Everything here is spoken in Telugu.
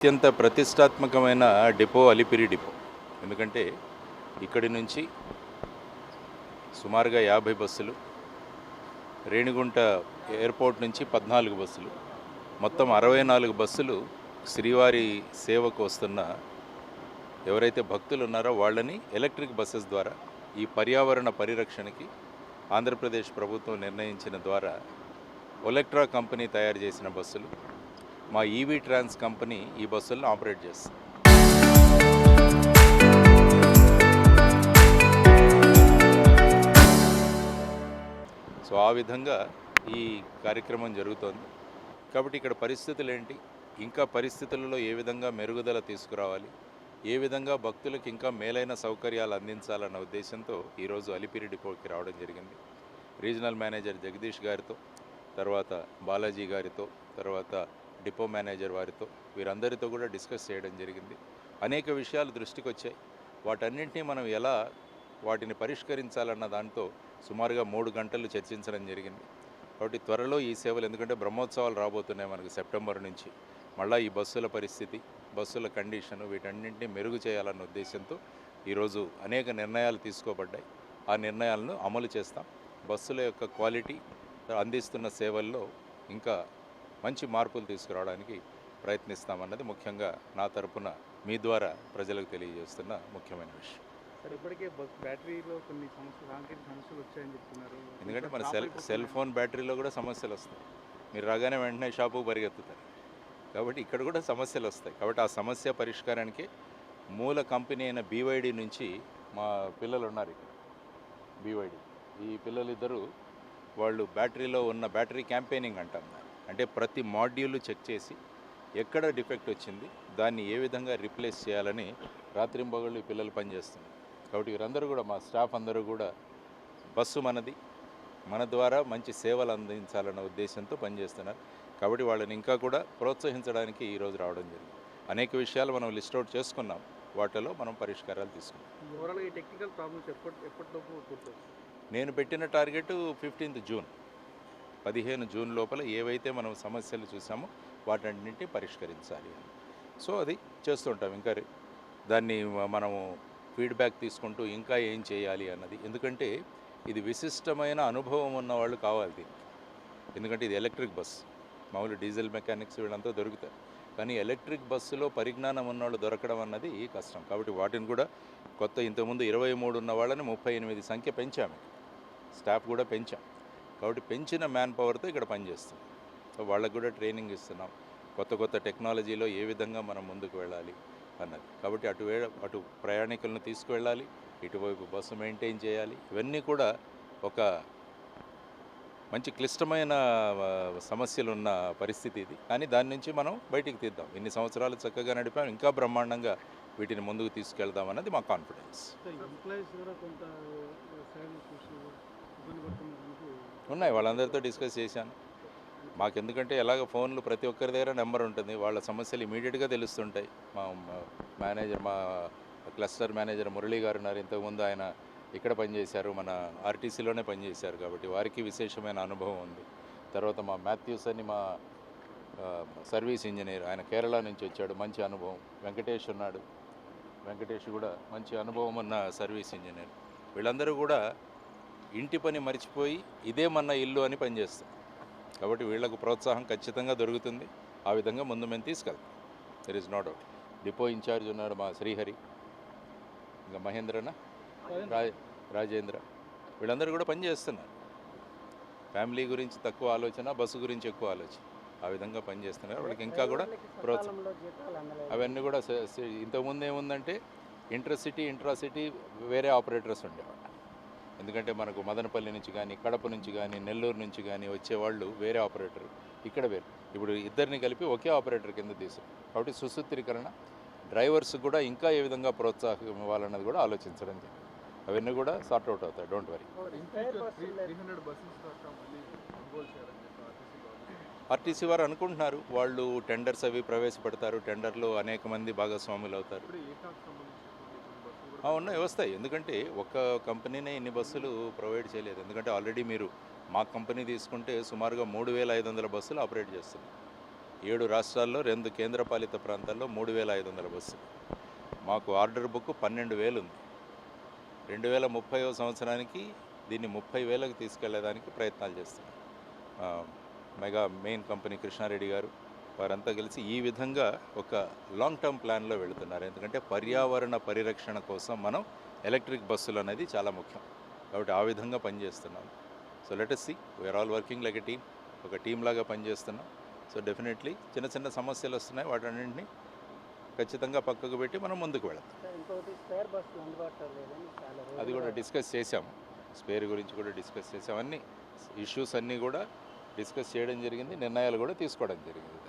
అత్యంత ప్రతిష్టాత్మకమైన డిపో అలిపిరి డిపో. ఎందుకంటే ఇక్కడి నుంచి సుమారుగా 50 బస్సులు, రేణిగుంట ఎయిర్పోర్ట్ నుంచి 14 బస్సులు, మొత్తం 64 బస్సులు శ్రీవారి సేవకు వస్తున్న ఎవరైతే భక్తులు ఉన్నారో వాళ్ళని ఎలక్ట్రిక్ బస్సెస్ ద్వారా ఈ పర్యావరణ పరిరక్షణకి ఆంధ్రప్రదేశ్ ప్రభుత్వం నిర్ణయించిన ద్వారా ఒలెక్ట్రా కంపెనీ తయారు చేసిన బస్సులు, మా ఈవీ ట్రాన్స్ కంపెనీ ఈ బస్సులను ఆపరేట్ చేస్తుంది. సో ఆ విధంగా ఈ కార్యక్రమం జరుగుతోంది. కాబట్టి ఇక్కడ పరిస్థితులు ఏంటి, ఇంకా పరిస్థితులలో ఏ విధంగా మెరుగుదల తీసుకురావాలి, ఏ విధంగా భక్తులకు ఇంకా మేలైన సౌకర్యాలు అందించాలన్న ఉద్దేశంతో ఈరోజు అలిపిరి డిపోకి రావడం జరిగింది. రీజనల్ మేనేజర్ జగదీష్ గారితో, తర్వాత బాలాజీ గారితో, తర్వాత డిపో మేనేజర్ వారితో, వీరందరితో కూడా డిస్కస్ చేయడం జరిగింది. అనేక విషయాలు దృష్టికి వచ్చాయి. వాటన్నింటినీ మనం ఎలా వాటిని పరిష్కరించాలన్న దాంతో సుమారుగా 3 గంటలు చర్చించడం జరిగింది. కాబట్టి త్వరలో ఈ సేవలు, ఎందుకంటే బ్రహ్మోత్సవాలు రాబోతున్నాయి మనకు సెప్టెంబర్ నుంచి, మళ్ళీ ఈ బస్సుల పరిస్థితి, బస్సుల కండిషను, వీటన్నింటినీ మెరుగు చేయాలన్న ఉద్దేశంతో ఈరోజు అనేక నిర్ణయాలు తీసుకోబడ్డాయి. ఆ నిర్ణయాలను అమలు చేస్తాం. బస్సుల యొక్క క్వాలిటీ, అందిస్తున్న సేవల్లో ఇంకా మంచి మార్పులు తీసుకురావడానికి ప్రయత్నిస్తామన్నది ముఖ్యంగా నా తరపున మీ ద్వారా ప్రజలకు తెలియజేస్తున్న ముఖ్యమైన విషయం. సార్, ఇప్పటికే బ్యాటరీలో కొన్ని సాంకేతిక సమస్యలు వచ్చాయని చెప్తున్నారు. ఎందుకంటే మన సెల్ ఫోన్ బ్యాటరీలో కూడా సమస్యలు వస్తాయి. మీరు రాగానే వెంటనే షాపుకు పరిగెత్తుతారు. కాబట్టి ఇక్కడ కూడా సమస్యలు వస్తాయి. కాబట్టి ఆ సమస్య పరిష్కారానికి మూల కంపెనీ అయిన బీవైడి నుంచి మా పిల్లలు ఉన్నారు ఇక్కడ. బీవైడి ఈ పిల్లలిద్దరూ వాళ్ళు బ్యాటరీలో ఉన్న బ్యాటరీ క్యాంపెయినింగ్ అంటాం, అంటే ప్రతి మాడ్యూల్ చెక్ చేసి ఎక్కడ డిఫెక్ట్ వచ్చింది, దాన్ని ఏ విధంగా రీప్లేస్ చేయాలని రాత్రింబగళ్ళు ఈ పిల్లలు పనిచేస్తున్నారు. కాబట్టి వీరందరూ కూడా, మా స్టాఫ్ అందరూ కూడా బస్సు మనది, మన ద్వారా మంచి సేవలు అందించాలన్న ఉద్దేశంతో పనిచేస్తున్నారు. కాబట్టి వాళ్ళని ఇంకా కూడా ప్రోత్సహించడానికి ఈరోజు రావడం జరిగింది. అనేక విషయాలు మనం లిస్ట్ అవుట్ చేసుకున్నాం, వాటిలో మనం పరిష్కారాలు తీసుకున్నాం. ఓవరాల్గా ఈ టెక్నికల్ ప్రాబ్లమ్స్ ఎప్పటిలోపు పూర్తవుతుంది? నేను పెట్టిన టార్గెట్ 15 జూన్, 15 జూన్ లోపల ఏవైతే మనం సమస్యలు చూసామో వాటన్నింటినీ పరిష్కరించాలి అని. సో అది చేస్తుంటాం. ఇంకా దాన్ని మనము ఫీడ్బ్యాక్ తీసుకుంటూ ఇంకా ఏం చేయాలి అన్నది. ఎందుకంటే ఇది విశిష్టమైన అనుభవం ఉన్న వాళ్ళు కావాలి దీనికి. ఎందుకంటే ఇది ఎలక్ట్రిక్ బస్, మామూలు డీజిల్ మెకానిక్స్ వీళ్ళంతా దొరుకుతారు, కానీ ఎలక్ట్రిక్ బస్సులో పరిజ్ఞానం ఉన్నవాళ్ళు దొరకడం అన్నది కష్టం. కాబట్టి వాటిని కూడా కొత్త, ఇంతకుముందు 23 ఉన్న వాళ్ళని 38 సంఖ్య పెంచాము, స్టాఫ్ కూడా పెంచాం. కాబట్టి పెంచిన మ్యాన్ పవర్తో ఇక్కడ పనిచేస్తాం. సో వాళ్ళకు కూడా ట్రైనింగ్ ఇస్తున్నాం, కొత్త కొత్త టెక్నాలజీలో ఏ విధంగా మనం ముందుకు వెళ్ళాలి అన్నది. కాబట్టి అటు ప్రయాణికులను తీసుకువెళ్ళాలి, ఇటువైపు బస్సు మెయింటైన్ చేయాలి. ఇవన్నీ కూడా ఒక మంచి క్లిష్టమైన సమస్యలు ఉన్న పరిస్థితి ఇది. కానీ దాని నుంచి మనం బయటికి తీద్దాం. ఇన్ని సంవత్సరాలు చక్కగా నడిపాం, ఇంకా బ్రహ్మాండంగా వీటిని ముందుకు తీసుకెళ్దాం అన్నది మా కాన్ఫిడెన్స్. ఉన్నాయి, వాళ్ళందరితో డిస్కస్ చేశాను. మాకెందుకంటే ఎలాగ ఫోన్లు ప్రతి ఒక్కరి దగ్గర నెంబర్ ఉంటుంది, వాళ్ళ సమస్యలు ఇమీడియట్గా తెలుస్తుంటాయి. మా మేనేజర్, మా క్లస్టర్ మేనేజర్ మురళీ గారు ఉన్నారు. ఇంతకుముందు ఆయన ఇక్కడ పనిచేశారు, మన ఆర్టీసీలోనే పనిచేశారు, కాబట్టి వారికి విశేషమైన అనుభవం ఉంది. తర్వాత మా మాథ్యూస్ అని మా సర్వీస్ ఇంజనీర్, ఆయన కేరళ నుంచి వచ్చాడు, మంచి అనుభవం. వెంకటేష్ ఉన్నాడు, వెంకటేష్ కూడా మంచి అనుభవం ఉన్న సర్వీస్ ఇంజనీర్. వీళ్ళందరూ కూడా ఇంటి పని మర్చిపోయి ఇదే మన ఇల్లు అని పనిచేస్తాం. కాబట్టి వీళ్లకు ప్రోత్సాహం ఖచ్చితంగా దొరుకుతుంది. ఆ విధంగా ముందు మేము తీసుకెళ్తాం. There is no doubt. Depot in-charge ఉన్నాడు మా శ్రీహరి, ఇంకా మహేంద్రన, రాజేంద్ర, వీళ్ళందరూ కూడా పనిచేస్తున్నారు. ఫ్యామిలీ గురించి తక్కువ ఆలోచన, బస్సు గురించి ఎక్కువ ఆలోచన, ఆ విధంగా పనిచేస్తున్నారు. వాళ్ళకి ఇంకా కూడా ప్రోత్సాహం. అవన్నీ కూడా ఇంతకుముందు ఏముందంటే ఇంటర్సిటీ, ఇంట్రాసిటీ వేరే ఆపరేటర్స్ ఉండేవాళ్ళు. ఎందుకంటే మనకు మదనపల్లి నుంచి కానీ, కడప నుంచి కానీ, నెల్లూరు నుంచి కానీ వచ్చేవాళ్ళు వేరే ఆపరేటర్, ఇక్కడ వేరు. ఇప్పుడు ఇద్దరిని కలిపి ఒకే ఆపరేటర్ కింద తీసుకు. కాబట్టి సుసూత్రీకరణ, డ్రైవర్స్ కూడా ఇంకా ఏ విధంగా ప్రోత్సాహం ఇవ్వాలన్నది కూడా ఆలోచించడం జరిగింది. అవన్నీ కూడా సార్ట్అవుట్ అవుతాయి, డోంట్ వరీ. ఆర్టీసీ వారు అనుకుంటున్నారు, వాళ్ళు టెండర్స్ అవి ప్రవేశపెడతారు, టెండర్లో అనేక మంది భాగస్వాములు అవుతారు. ఉన్నాయి, వస్తాయి. ఎందుకంటే ఒక కంపెనీనే ఇన్ని బస్సులు ప్రొవైడ్ చేయలేదు. ఎందుకంటే ఆల్రెడీ మీరు మా కంపెనీ తీసుకుంటే సుమారుగా 3500 బస్సులు ఆపరేట్ చేస్తున్నాయి. 7 రాష్ట్రాల్లో 2 కేంద్రపాలిత ప్రాంతాల్లో 3,500 బస్సులు. మాకు ఆర్డర్ బుక్ 12,000 ఉంది. 2030వ సంవత్సరానికి దీన్ని 30,000కి తీసుకెళ్లేదానికి ప్రయత్నాలు చేస్తున్నాం. మెగా మెయిన్ కంపెనీ కృష్ణారెడ్డి గారు వారంతా కలిసి ఈ విధంగా ఒక లాంగ్ టర్మ్ ప్లాన్లో వెళుతున్నారు. ఎందుకంటే పర్యావరణ పరిరక్షణ కోసం మనం ఎలక్ట్రిక్ బస్సులు అనేది చాలా ముఖ్యం. కాబట్టి ఆ విధంగా పనిచేస్తున్నాం. So let us see, we're all working like a team. ఒక టీమ్ లాగా పనిచేస్తున్నాం. సో డెఫినెట్లీ చిన్న చిన్న సమస్యలు వస్తున్నాయి, వాటన్నింటినీ ఖచ్చితంగా పక్కకు పెట్టి మనం ముందుకు వెళతాం. ఇంకొకటి స్పేర్ బస్సులు అందుబాటులో లేదని చాలా అది కూడా డిస్కస్ చేసాము. స్పేర్ గురించి కూడా డిస్కస్ చేసాం. అన్ని ఇష్యూస్ అన్నీ కూడా డిస్కస్ చేయడం జరిగింది, నిర్ణయాలు కూడా తీసుకోవడం జరిగింది.